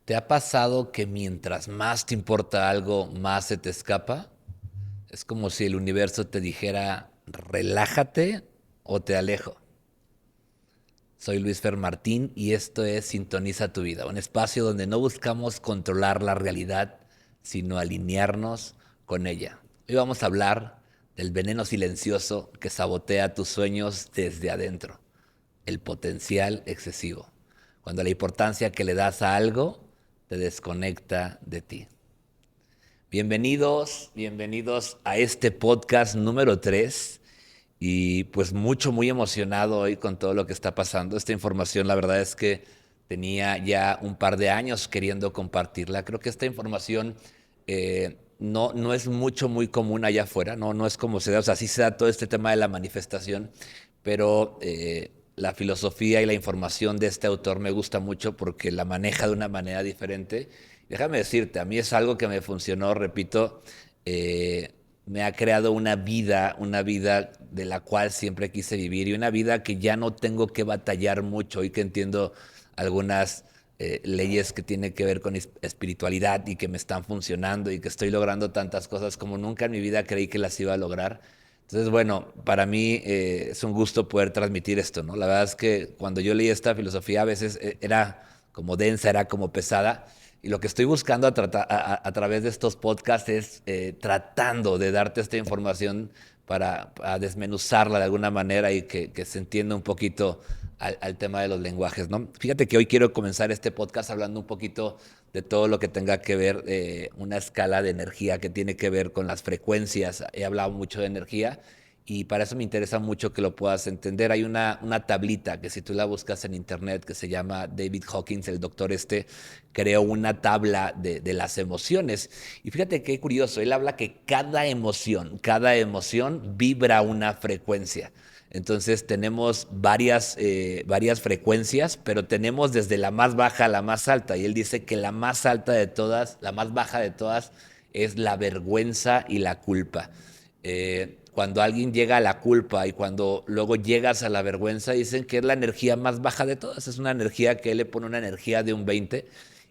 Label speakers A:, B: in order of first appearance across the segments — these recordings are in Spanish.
A: ¿Te ha pasado que mientras más te importa algo, más se te escapa? Es como si el universo te dijera, relájate o te alejo. Soy Luis Fer Martín y esto es Sintoniza tu vida, un espacio donde no buscamos controlar la realidad, sino alinearnos con ella. Hoy vamos a hablar del veneno silencioso que sabotea tus sueños desde adentro, el potencial excesivo, cuando la importancia que le das a algo te desconecta de ti. Bienvenidos, bienvenidos a este podcast número 3 y pues muy emocionado hoy con todo lo que está pasando. Esta información la verdad es que tenía ya un par de años queriendo compartirla. Creo que esta información no es muy común allá afuera, no es como se da, o sea, sí se da todo este tema de la manifestación, pero la filosofía y la información de este autor me gusta mucho porque la maneja de una manera diferente. Déjame decirte, a mí es algo que me funcionó, repito, eh, me ha creado una vida de la cual siempre quise vivir y una vida que ya no tengo que batallar mucho y que entiendo algunas leyes que tienen que ver con espiritualidad y que me están funcionando y que estoy logrando tantas cosas como nunca en mi vida creí que las iba a lograr. Entonces, bueno, para mí es un gusto poder transmitir esto, ¿no? La verdad es que cuando yo leí esta filosofía a veces era como densa, era como pesada. Y lo que estoy buscando a través de estos podcasts es tratando de darte esta información para desmenuzarla de alguna manera y que se entienda un poquito al tema de los lenguajes, ¿no? Fíjate que hoy quiero comenzar este podcast hablando un poquito de todo lo que tenga que ver una escala de energía que tiene que ver con las frecuencias. He hablado mucho de energía y para eso me interesa mucho que lo puedas entender. Hay una tablita que si tú la buscas en internet que se llama David Hawkins, el doctor este, creó una tabla de las emociones. Y fíjate qué curioso, él habla que cada emoción vibra una frecuencia. Entonces tenemos varias frecuencias, pero tenemos desde la más baja a la más alta. Y él dice que la más alta de todas, la más baja de todas, es la vergüenza y la culpa. Cuando alguien llega a la culpa y cuando luego llegas a la vergüenza, dicen que es la energía más baja de todas. Es una energía que él le pone una energía de un 20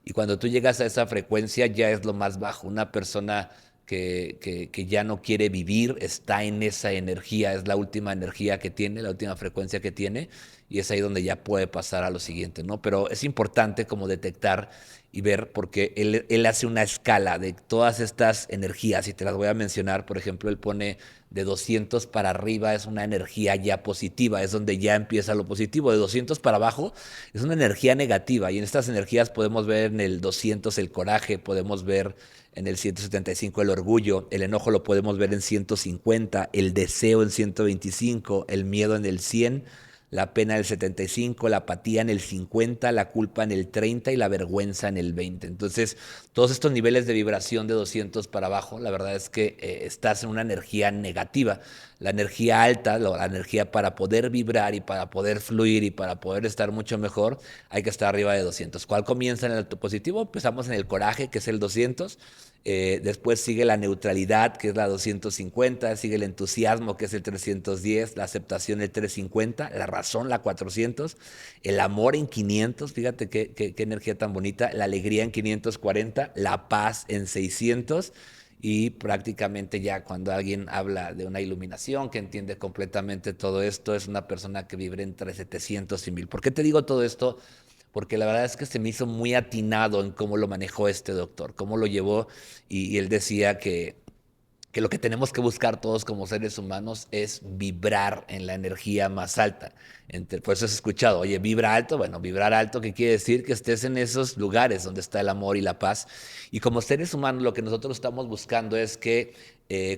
A: y cuando tú llegas a esa frecuencia ya es lo más bajo. Una persona que ya no quiere vivir está en esa energía, es la última energía que tiene, la última frecuencia que tiene y es ahí donde ya puede pasar a lo siguiente, ¿no? Pero es importante como detectar y ver porque él hace una escala de todas estas energías y te las voy a mencionar. Por ejemplo, él pone de 200 para arriba es una energía ya positiva, es donde ya empieza lo positivo. De 200 para abajo es una energía negativa y en estas energías podemos ver en el 200 el coraje, podemos ver en el 175 el orgullo, el enojo lo podemos ver en 150, el deseo en 125, el miedo en el 100, la pena en el 75, la apatía en el 50, la culpa en el 30 y la vergüenza en el 20. Entonces, todos estos niveles de vibración de 200 para abajo, la verdad es que estás en una energía negativa. La energía alta, la energía para poder vibrar y para poder fluir y para poder estar mucho mejor, hay que estar arriba de 200. ¿Cuál comienza en el alto positivo? Empezamos en el coraje, que es el 200. Después sigue la neutralidad, que es la 250, sigue el entusiasmo, que es el 310, la aceptación el 350, la razón la 400, el amor en 500, fíjate qué energía tan bonita, la alegría en 540, la paz en 600 y prácticamente ya cuando alguien habla de una iluminación que entiende completamente todo esto, es una persona que vive entre 700 y 1000. ¿Por qué te digo todo esto? Porque la verdad es que se me hizo muy atinado en cómo lo manejó este doctor, cómo lo llevó y él decía que lo que tenemos que buscar todos como seres humanos es vibrar en la energía más alta. Por eso has escuchado, oye, vibra alto. Bueno, vibrar alto, ¿qué quiere decir? Que estés en esos lugares donde está el amor y la paz. Y como seres humanos, lo que nosotros estamos buscando es que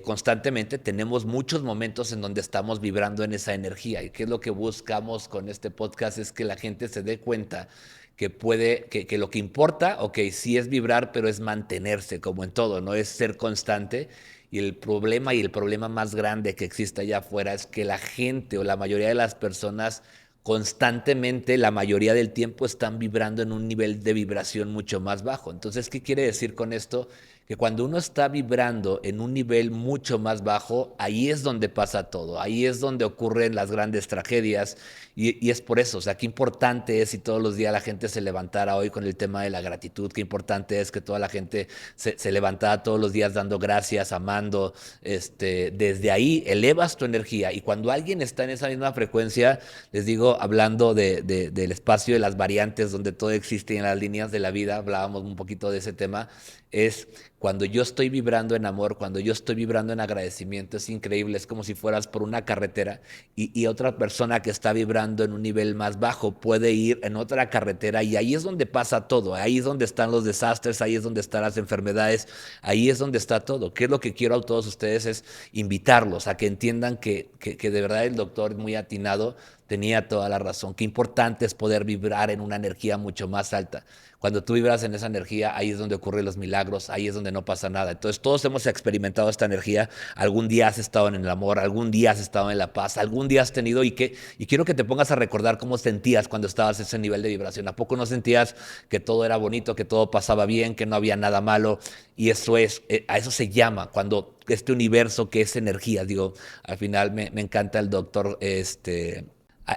A: constantemente tenemos muchos momentos en donde estamos vibrando en esa energía. ¿Y qué es lo que buscamos con este podcast? Es que la gente se dé cuenta que lo que importa, ok, sí es vibrar, pero es mantenerse, como en todo, no es ser constante. Y el problema más grande que existe allá afuera es que la gente o la mayoría de las personas constantemente, la mayoría del tiempo, están vibrando en un nivel de vibración mucho más bajo. Entonces, ¿qué quiere decir con esto? que cuando uno está vibrando en un nivel mucho más bajo, ahí es donde pasa todo, ahí es donde ocurren las grandes tragedias y es por eso, o sea, qué importante es si todos los días la gente se levantara hoy con el tema de la gratitud, qué importante es que toda la gente se levantara todos los días dando gracias, amando, desde ahí elevas tu energía y cuando alguien está en esa misma frecuencia, les digo, hablando del espacio de las variantes donde todo existe y en las líneas de la vida, hablábamos un poquito de ese tema, es cuando yo estoy vibrando en amor, cuando yo estoy vibrando en agradecimiento, es increíble, es como si fueras por una carretera y otra persona que está vibrando en un nivel más bajo puede ir en otra carretera y ahí es donde pasa todo, ahí es donde están los desastres, ahí es donde están las enfermedades, ahí es donde está todo. ¿Qué es lo que quiero a todos ustedes? Es invitarlos a que entiendan que de verdad el doctor muy atinado tenía toda la razón. Qué importante es poder vibrar en una energía mucho más alta. Cuando tú vibras en esa energía, ahí es donde ocurren los milagros, ahí es donde no pasa nada. Entonces todos hemos experimentado esta energía. Algún día has estado en el amor, algún día has estado en la paz, algún día has tenido y quiero que te pongas a recordar cómo sentías cuando estabas en ese nivel de vibración. ¿A poco no sentías que todo era bonito, que todo pasaba bien, que no había nada malo? Y eso es, a eso se llama cuando este universo que es energía, digo, al final me encanta el doctor,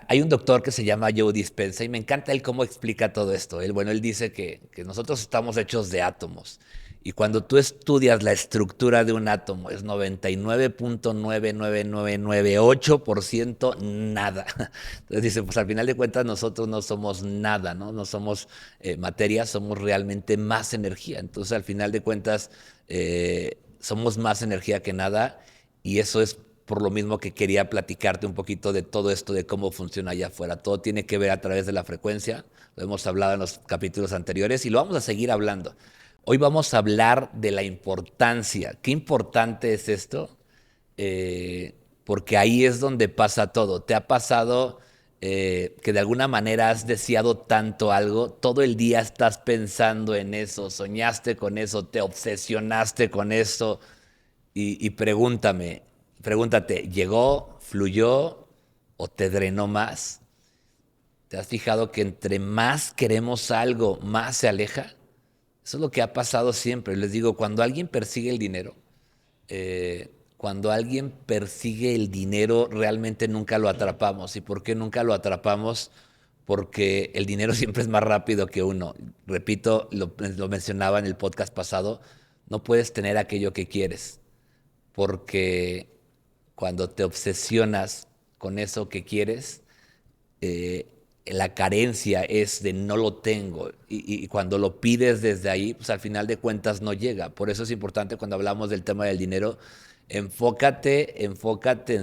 A: hay un doctor que se llama Joe Dispenza y me encanta él cómo explica todo esto. Él dice que nosotros estamos hechos de átomos y cuando tú estudias la estructura de un átomo es 99.99998% nada. Entonces dice, pues al final de cuentas nosotros no somos nada, ¿no? No somos materia, somos realmente más energía. Entonces al final de cuentas somos más energía que nada y eso es por lo mismo que quería platicarte un poquito de todo esto, de cómo funciona allá afuera. Todo tiene que ver a través de la frecuencia, lo hemos hablado en los capítulos anteriores y lo vamos a seguir hablando. Hoy vamos a hablar de la importancia. ¿Qué importante es esto? Porque ahí es donde pasa todo. ¿Te ha pasado que de alguna manera has deseado tanto algo? Todo el día estás pensando en eso, soñaste con eso, te obsesionaste con eso y pregúntate, ¿llegó, fluyó o te drenó más? ¿Te has fijado que entre más queremos algo, más se aleja? Eso es lo que ha pasado siempre. Les digo, cuando alguien persigue el dinero, cuando alguien persigue el dinero, realmente nunca lo atrapamos. ¿Y por qué nunca lo atrapamos? Porque el dinero siempre es más rápido que uno. Repito, lo mencionaba en el podcast pasado, no puedes tener aquello que quieres, porque cuando te obsesionas con eso que quieres, eh, la carencia es de no lo tengo y cuando lo pides desde ahí, pues al final de cuentas no llega. Por eso es importante cuando hablamos del tema del dinero, enfócate en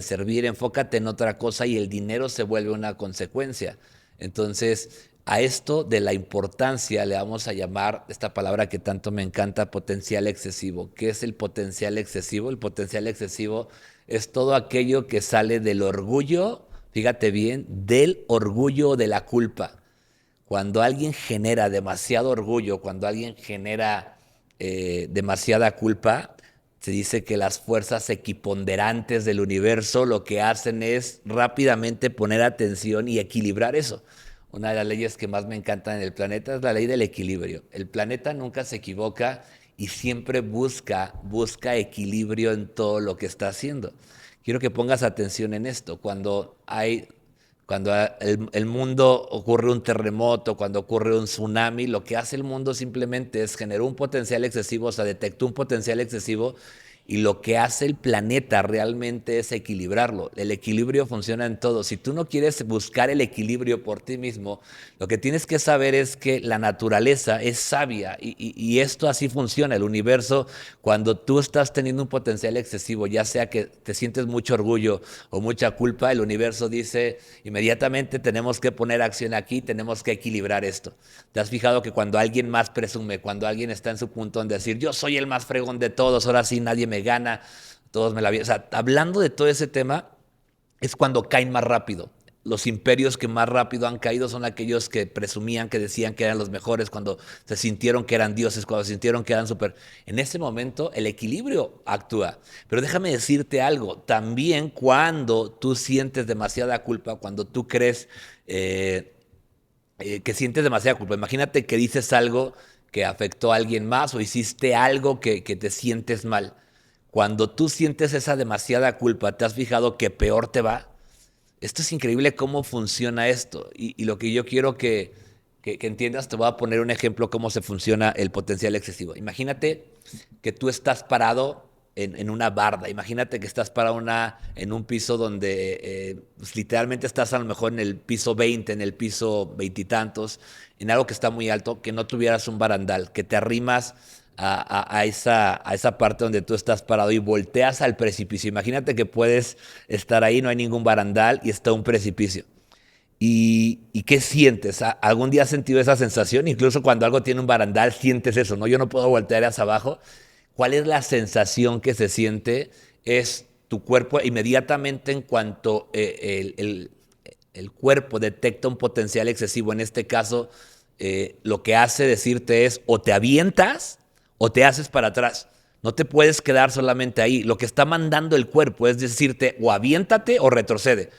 A: servir, enfócate en otra cosa y el dinero se vuelve una consecuencia. Entonces, a esto de la importancia le vamos a llamar esta palabra que tanto me encanta, potencial excesivo. ¿Qué es el potencial excesivo? El potencial excesivo es todo aquello que sale del orgullo, fíjate bien, del orgullo de la culpa. Cuando alguien genera demasiado orgullo, cuando alguien genera demasiada culpa, se dice que las fuerzas equiponderantes del universo lo que hacen es rápidamente poner atención y equilibrar eso. Una de las leyes que más me encantan en el planeta es la ley del equilibrio. El planeta nunca se equivoca y siempre busca equilibrio en todo lo que está haciendo. Quiero que pongas atención en esto. Cuando el mundo ocurre un terremoto, cuando ocurre un tsunami, lo que hace el mundo simplemente es generar un potencial excesivo, o sea, detectó un potencial excesivo y lo que hace el planeta realmente es equilibrarlo. El equilibrio funciona en todo. Si tú no quieres buscar el equilibrio por ti mismo, lo que tienes que saber es que la naturaleza es sabia y esto así funciona. El universo, cuando tú estás teniendo un potencial excesivo, ya sea que te sientes mucho orgullo o mucha culpa, el universo dice inmediatamente tenemos que poner acción aquí, tenemos que equilibrar esto. ¿Te has fijado que cuando alguien más presume, cuando alguien está en su punto en decir yo soy el más fregón de todos, ahora sí nadie me gana, todos me la vienen? O sea, hablando de todo ese tema, es cuando caen más rápido. Los imperios que más rápido han caído son aquellos que presumían, que decían que eran los mejores, cuando se sintieron que eran dioses, cuando se sintieron que eran súper. En ese momento el equilibrio actúa. Pero déjame decirte algo, también cuando tú sientes demasiada culpa, cuando tú crees que sientes demasiada culpa, imagínate que dices algo que afectó a alguien más o hiciste algo que te sientes mal. Cuando tú sientes esa demasiada culpa, ¿te has fijado que peor te va? Esto es increíble cómo funciona esto. Y lo que yo quiero que entiendas, te voy a poner un ejemplo cómo se funciona el potencial excesivo. Imagínate que tú estás parado en una barda. Imagínate que estás parado en un piso donde pues, literalmente estás a lo mejor en el piso 20, en el piso veintitantos, en algo que está muy alto, que no tuvieras un barandal, que te arrimas a esa parte donde tú estás parado y volteas al precipicio. Imagínate que puedes estar ahí, no hay ningún barandal y está un precipicio. ¿Y qué sientes? ¿Algún día has sentido esa sensación? Incluso cuando algo tiene un barandal, sientes eso, ¿no? Yo no puedo voltear hacia abajo. ¿Cuál es la sensación que se siente? Es tu cuerpo inmediatamente en cuanto el cuerpo detecta un potencial excesivo. En este caso, lo que hace decirte es o te avientas o te haces para atrás. No te puedes quedar solamente ahí. Lo que está mandando el cuerpo es decirte o aviéntate o retrocede.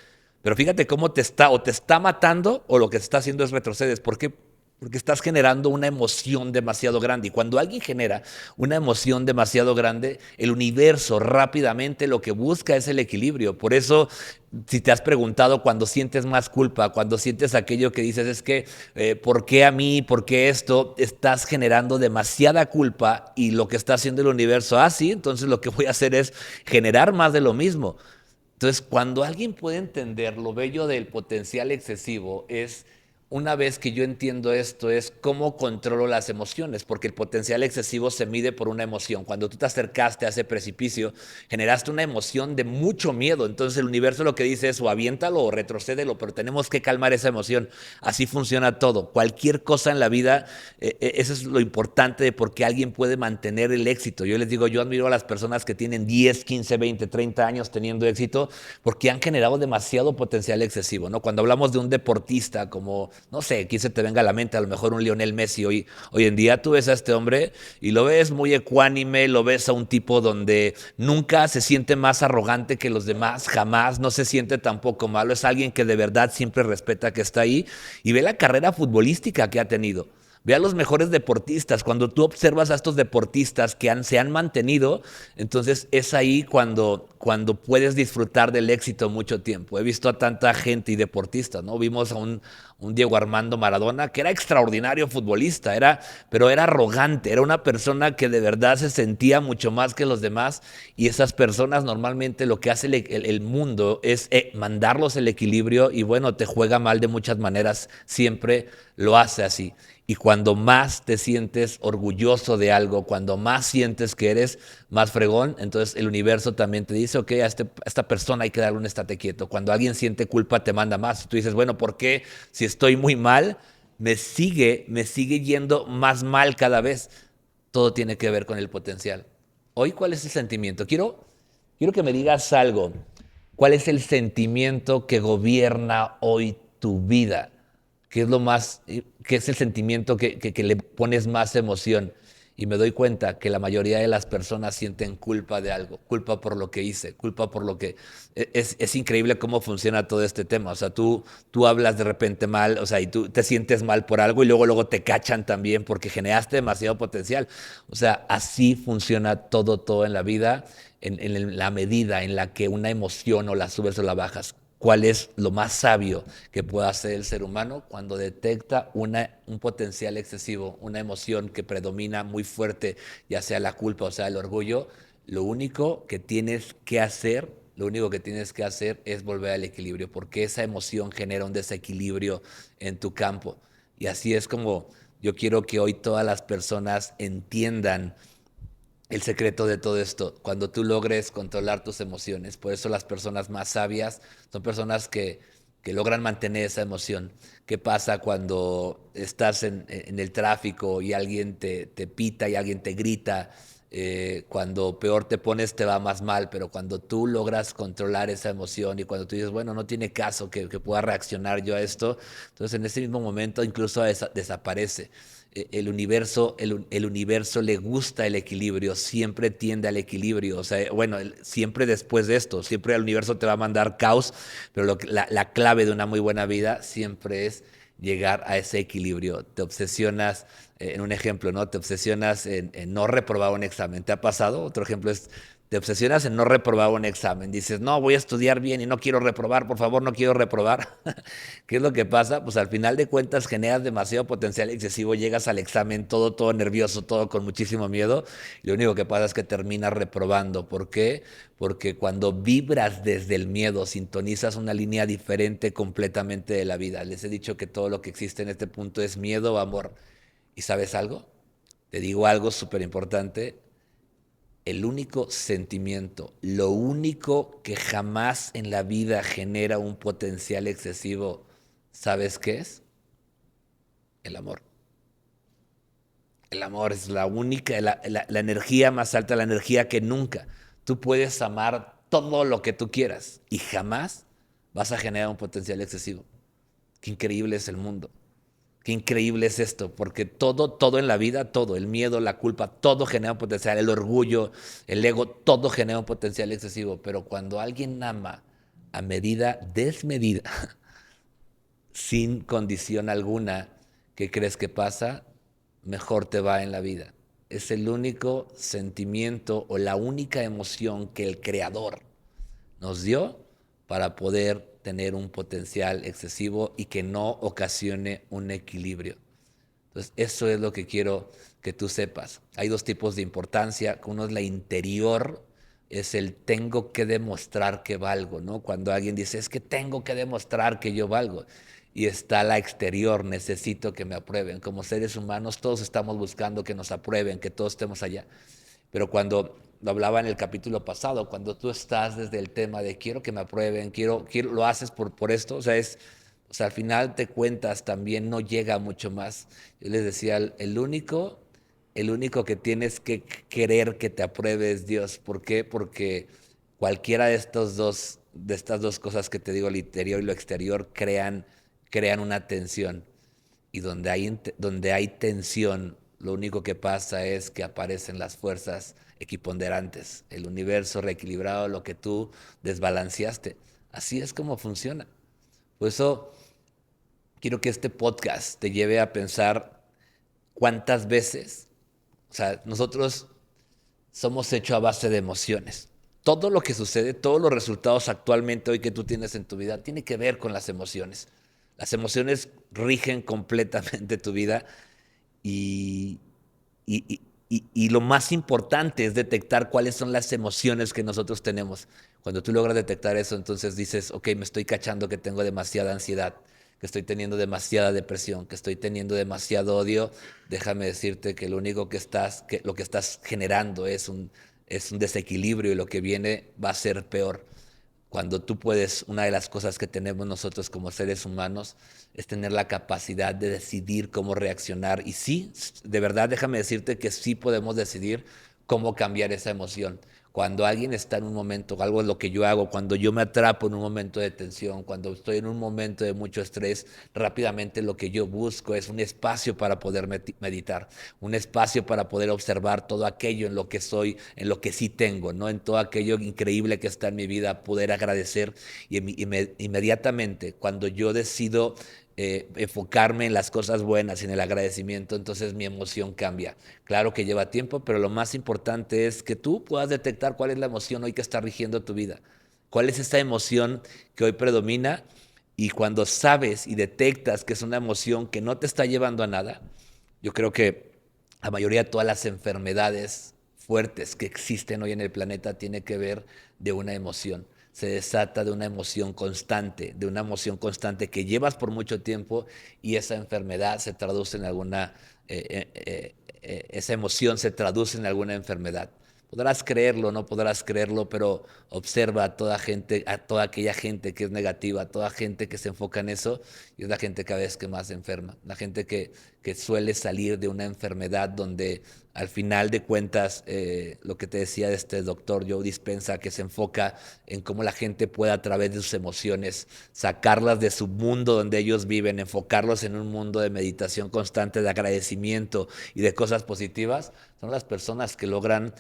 A: Pero fíjate cómo te está matando o lo que te está haciendo es retrocedes. ¿Por qué? Porque estás generando una emoción demasiado grande. Y cuando alguien genera una emoción demasiado grande, el universo rápidamente lo que busca es el equilibrio. Por eso, si te has preguntado cuando sientes más culpa, cuando sientes aquello que dices es que, ¿por qué a mí? ¿Por qué esto? Estás generando demasiada culpa y lo que está haciendo el universo, sí, entonces lo que voy a hacer es generar más de lo mismo. Entonces, cuando alguien puede entender lo bello del potencial excesivo, es una vez que yo entiendo esto, es cómo controlo las emociones, porque el potencial excesivo se mide por una emoción. Cuando tú te acercaste a ese precipicio, generaste una emoción de mucho miedo. Entonces, el universo lo que dice es o aviéntalo o retrocédelo, pero tenemos que calmar esa emoción. Así funciona todo. Cualquier cosa en la vida, eso es lo importante de por qué alguien puede mantener el éxito. Yo les digo, yo admiro a las personas que tienen 10, 15, 20, 30 años teniendo éxito porque han generado demasiado potencial excesivo, ¿no? Cuando hablamos de un deportista como, no sé, aquí se te venga a la mente a lo mejor un Lionel Messi hoy en día, tú ves a este hombre y lo ves muy ecuánime, lo ves a un tipo donde nunca se siente más arrogante que los demás, jamás, no se siente tampoco malo, es alguien que de verdad siempre respeta que está ahí y ve la carrera futbolística que ha tenido. Ve a los mejores deportistas. Cuando tú observas a estos deportistas que se han mantenido, entonces es ahí cuando puedes disfrutar del éxito mucho tiempo. He visto a tanta gente y deportistas, ¿no? Vimos a un Diego Armando Maradona que era extraordinario futbolista, pero era arrogante, era una persona que de verdad se sentía mucho más que los demás y esas personas normalmente lo que hace el mundo es mandarlos el equilibrio y bueno, te juega mal de muchas maneras, siempre lo hace así. Y cuando más te sientes orgulloso de algo, cuando más sientes que eres más fregón, entonces el universo también te dice, ok, a esta persona hay que darle un estate quieto. Cuando alguien siente culpa, te manda más. Tú dices, bueno, ¿por qué si estoy muy mal, me sigue yendo más mal cada vez? Todo tiene que ver con el potencial. Hoy, ¿cuál es el sentimiento? Quiero que me digas algo. ¿Cuál es el sentimiento que gobierna hoy tu vida? ¿Qué es qué es el sentimiento que le pones más emoción? Y me doy cuenta que la mayoría de las personas sienten culpa de algo, culpa por lo que hice, culpa por lo que... Es increíble cómo funciona todo este tema. O sea, tú hablas de repente mal, o sea, y tú te sientes mal por algo y luego te cachan también porque generaste demasiado potencial. O sea, así funciona todo en la vida, en la medida en la que una emoción o la subes o la bajas. ¿Cuál es lo más sabio que puede hacer el ser humano cuando detecta un potencial excesivo, una emoción que predomina muy fuerte, ya sea la culpa o sea el orgullo? Lo único que tienes que hacer es volver al equilibrio, porque esa emoción genera un desequilibrio en tu campo. Y así es como yo quiero que hoy todas las personas entiendan el secreto de todo esto, cuando tú logres controlar tus emociones. Por eso las personas más sabias son personas que logran mantener esa emoción. ¿Qué pasa cuando estás en el tráfico y alguien te pita y alguien te grita? Cuando peor te pones te va más mal, pero cuando tú logras controlar esa emoción y cuando tú dices, bueno, no tiene caso que pueda reaccionar yo a esto, entonces en ese mismo momento incluso desaparece. El universo le gusta el equilibrio, siempre tiende al equilibrio. O sea, bueno, siempre después de esto, siempre el universo te va a mandar caos, pero la clave de una muy buena vida siempre es llegar a ese equilibrio. Te obsesionas, en un ejemplo, ¿no? Te obsesionas en no reprobar un examen. ¿Te ha pasado? Otro ejemplo es, te obsesionas en no reprobar un examen. Dices, no, voy a estudiar bien y no quiero reprobar, por favor, no quiero reprobar. ¿Qué es lo que pasa? Pues al final de cuentas generas demasiado potencial excesivo, llegas al examen todo nervioso, todo con muchísimo miedo, y lo único que pasa es que terminas reprobando. ¿Por qué? Porque cuando vibras desde el miedo, sintonizas una línea diferente completamente de la vida. Les he dicho que todo lo que existe en este punto es miedo o amor. ¿Y sabes algo? Te digo algo súper importante. El único sentimiento, lo único que jamás en la vida genera un potencial excesivo, ¿sabes qué es? El amor. El amor es la única, la energía más alta, la energía que nunca. Tú puedes amar todo lo que tú quieras y jamás vas a generar un potencial excesivo. Qué increíble es el mundo. Qué increíble es esto, porque todo en la vida, todo, el miedo, la culpa, todo genera un potencial, el orgullo, el ego, todo genera un potencial excesivo. Pero cuando alguien ama a medida desmedida, sin condición alguna, ¿qué crees que pasa? Mejor te va en la vida. Es el único sentimiento o la única emoción que el Creador nos dio para poder tener un potencial excesivo y que no ocasione un equilibrio. Entonces, eso es lo que quiero que tú sepas. Hay dos tipos de importancia. Uno es la interior, es el tengo que demostrar que valgo, ¿no? Cuando alguien dice, es que tengo que demostrar que yo valgo. Y está la exterior, necesito que me aprueben. Como seres humanos, todos estamos buscando que nos aprueben, que todos estemos allá. Pero cuando lo hablaba en el capítulo pasado, cuando tú estás desde el tema de quiero que me aprueben, quiero lo haces por esto, o sea, al final te cuentas también no llega mucho más. Yo les decía, el único que tienes que querer que te apruebe es Dios. ¿Por qué? Porque cualquiera de estas dos cosas que te digo, el interior y lo exterior, crean una tensión. Y donde hay tensión, lo único que pasa es que aparecen las fuerzas equiponderantes, el universo reequilibrado, lo que tú desbalanceaste. Así es como funciona. Por eso quiero que este podcast te lleve a pensar cuántas veces, o sea, nosotros somos hechos a base de emociones. Todo lo que sucede, todos los resultados actualmente hoy que tú tienes en tu vida, tiene que ver con las emociones. Las emociones rigen completamente tu vida y, y lo más importante es detectar cuáles son las emociones que nosotros tenemos. Cuando tú logras detectar eso, entonces dices, ok, me estoy cachando que tengo demasiada ansiedad, que estoy teniendo demasiada depresión, que estoy teniendo demasiado odio. Déjame decirte que lo que estás generando es un desequilibrio y lo que viene va a ser peor. Cuando tú puedes, una de las cosas que tenemos nosotros como seres humanos es tener la capacidad de decidir cómo reaccionar. Y sí, de verdad, déjame decirte que sí podemos decidir cómo cambiar esa emoción. Cuando alguien está en un momento, algo es lo que yo hago, cuando yo me atrapo en un momento de tensión, cuando estoy en un momento de mucho estrés, rápidamente lo que yo busco es un espacio para poder meditar, un espacio para poder observar todo aquello en lo que soy, en lo que sí tengo, ¿no? En todo aquello increíble que está en mi vida, poder agradecer inmediatamente cuando yo decido enfocarme en las cosas buenas y en el agradecimiento, entonces mi emoción cambia. Claro que lleva tiempo, pero lo más importante es que tú puedas detectar cuál es la emoción hoy que está rigiendo tu vida, cuál es esta emoción que hoy predomina y cuando sabes y detectas que es una emoción que no te está llevando a nada, yo creo que la mayoría de todas las enfermedades fuertes que existen hoy en el planeta tiene que ver de una emoción. Se desata de una emoción constante que llevas por mucho tiempo y esa enfermedad se traduce en esa emoción se traduce en alguna enfermedad. Podrás creerlo, no podrás creerlo, pero observa a toda aquella gente que es negativa, a toda gente que se enfoca en eso, y es la gente cada vez que más se enferma. La gente que suele salir de una enfermedad donde al final de cuentas, lo que te decía de este doctor Joe Dispenza, que se enfoca en cómo la gente puede a través de sus emociones sacarlas de su mundo donde ellos viven, enfocarlos en un mundo de meditación constante, de agradecimiento y de cosas positivas, son las personas que logran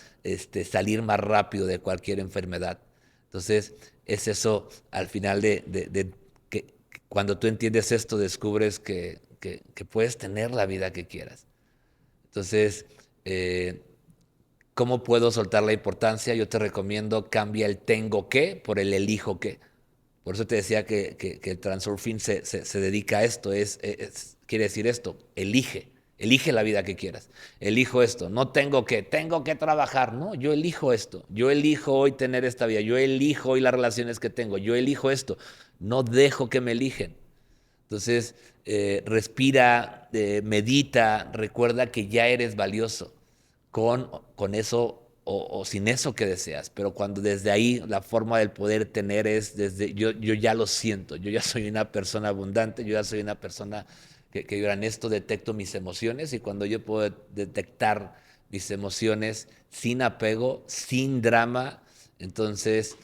A: salir más rápido de cualquier enfermedad. Entonces, es eso al final que, cuando tú entiendes esto, descubres que puedes tener la vida que quieras. Entonces, ¿cómo puedo soltar la importancia? Yo te recomiendo cambia el tengo que por el elijo que. Por eso te decía que el Transurfing se dedica a esto, quiere decir esto, elige la vida que quieras, elijo esto, no tengo que trabajar, no, yo elijo esto, yo elijo hoy tener esta vida, yo elijo hoy las relaciones que tengo, yo elijo esto, no dejo que me eligen. Entonces, respira, medita, recuerda que ya eres valioso con eso o sin eso que deseas. Pero cuando desde ahí la forma del poder tener es desde yo ya lo siento, yo ya soy una persona abundante, yo ya soy una persona que yo en esto detecto mis emociones y cuando yo puedo detectar mis emociones sin apego, sin drama, entonces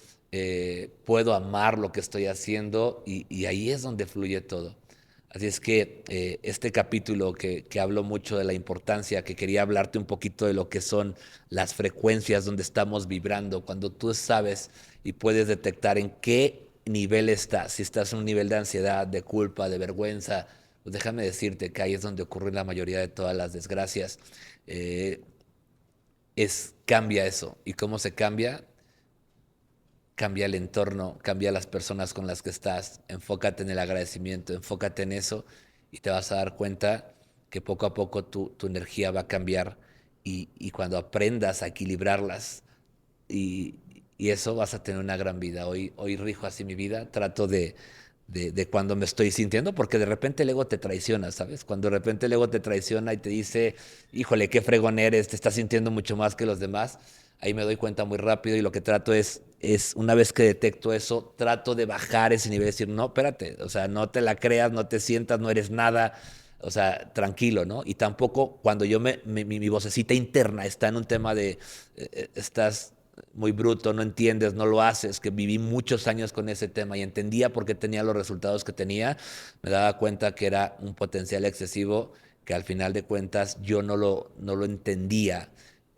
A: puedo amar lo que estoy haciendo y ahí es donde fluye todo. Así es que este capítulo que habló mucho de la importancia, que quería hablarte un poquito de lo que son las frecuencias donde estamos vibrando, cuando tú sabes y puedes detectar en qué nivel estás, si estás en un nivel de ansiedad, de culpa, de vergüenza, pues déjame decirte que ahí es donde ocurren la mayoría de todas las desgracias. Eh, cambia eso. ¿Y cómo se cambia? Cambia el entorno, cambia las personas con las que estás, enfócate en el agradecimiento, enfócate en eso y te vas a dar cuenta que poco a poco tu energía va a cambiar y cuando aprendas a equilibrarlas y, y eso vas a tener una gran vida. Hoy rijo así mi vida, trato de cuando me estoy sintiendo, porque de repente el ego te traiciona, ¿sabes? Cuando de repente el ego te traiciona y te dice, híjole, qué fregón eres, te estás sintiendo mucho más que los demás, ahí me doy cuenta muy rápido y lo que trato es una vez que detecto eso, trato de bajar ese nivel y decir, no, espérate, o sea, no te la creas, no te sientas, no eres nada, o sea, tranquilo, ¿no? Y tampoco cuando yo mi vocecita interna está en un tema de, estás muy bruto, no entiendes, no lo haces, que viví muchos años con ese tema y entendía por qué tenía los resultados que tenía, me daba cuenta que era un potencial excesivo que al final de cuentas yo no lo entendía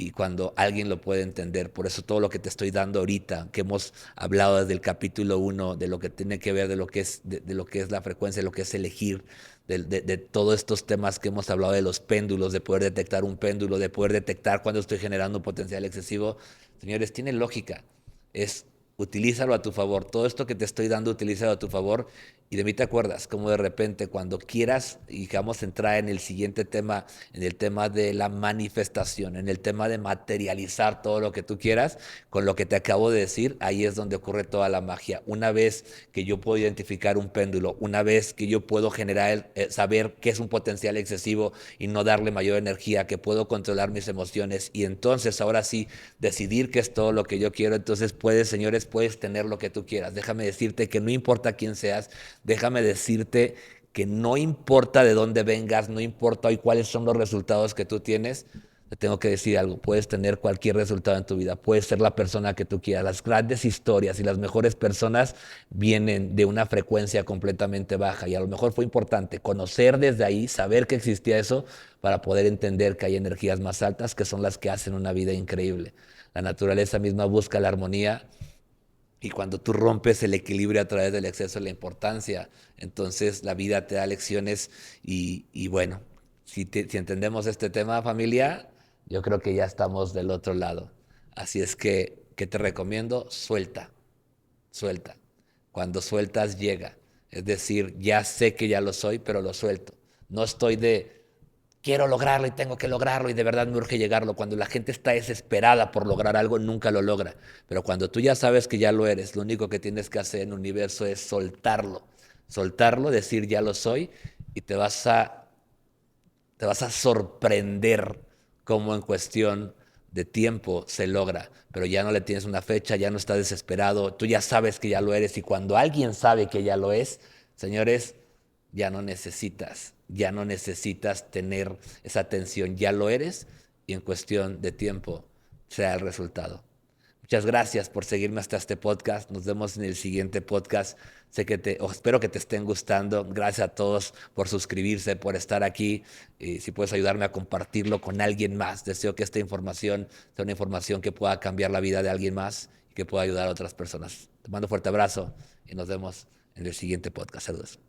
A: y cuando alguien lo puede entender, por eso todo lo que te estoy dando ahorita, que hemos hablado desde el capítulo 1, de lo que tiene que ver de lo que es, de lo que es la frecuencia, de lo que es elegir, de todos estos temas que hemos hablado de los péndulos, de poder detectar un péndulo, de poder detectar cuando estoy generando un potencial excesivo, señores, tiene lógica. Es utilízalo a tu favor. Todo esto que te estoy dando, utilízalo a tu favor. Y de mí te acuerdas, como de repente cuando quieras, y que vamos a entrar en el siguiente tema, en el tema de la manifestación, en el tema de materializar todo lo que tú quieras, con lo que te acabo de decir, ahí es donde ocurre toda la magia. Una vez que yo puedo identificar un péndulo, una vez que yo puedo generar, saber qué es un potencial excesivo y no darle mayor energía, que puedo controlar mis emociones y entonces ahora sí decidir qué es todo lo que yo quiero, entonces puedes, señores, puedes tener lo que tú quieras. Déjame decirte que no importa quién seas, déjame decirte que no importa de dónde vengas, no importa hoy cuáles son los resultados que tú tienes, te tengo que decir algo, puedes tener cualquier resultado en tu vida, puedes ser la persona que tú quieras. Las grandes historias y las mejores personas vienen de una frecuencia completamente baja y a lo mejor fue importante conocer desde ahí, saber que existía eso para poder entender que hay energías más altas que son las que hacen una vida increíble. La naturaleza misma busca la armonía y cuando tú rompes el equilibrio a través del exceso de la importancia, entonces la vida te da lecciones y bueno, si entendemos este tema familia, yo creo que ya estamos del otro lado. Así es que, ¿qué te recomiendo? Suelta, suelta. Cuando sueltas llega. Es decir, ya sé que ya lo soy, pero lo suelto. No estoy de quiero lograrlo y tengo que lograrlo y de verdad me urge llegarlo. Cuando la gente está desesperada por lograr algo, nunca lo logra. Pero cuando tú ya sabes que ya lo eres, lo único que tienes que hacer en el universo es soltarlo. Soltarlo, decir ya lo soy y te vas a sorprender cómo en cuestión de tiempo se logra, pero ya no le tienes una fecha, ya no estás desesperado, tú ya sabes que ya lo eres y cuando alguien sabe que ya lo es, señores, ya no necesitas tener esa tensión, ya lo eres y en cuestión de tiempo será el resultado. Muchas gracias por seguirme hasta este podcast. Nos vemos en el siguiente podcast. Espero que te estén gustando. Gracias a todos por suscribirse, por estar aquí. Y si puedes ayudarme a compartirlo con alguien más. Deseo que esta información sea una información que pueda cambiar la vida de alguien más y que pueda ayudar a otras personas. Te mando un fuerte abrazo y nos vemos en el siguiente podcast. Saludos.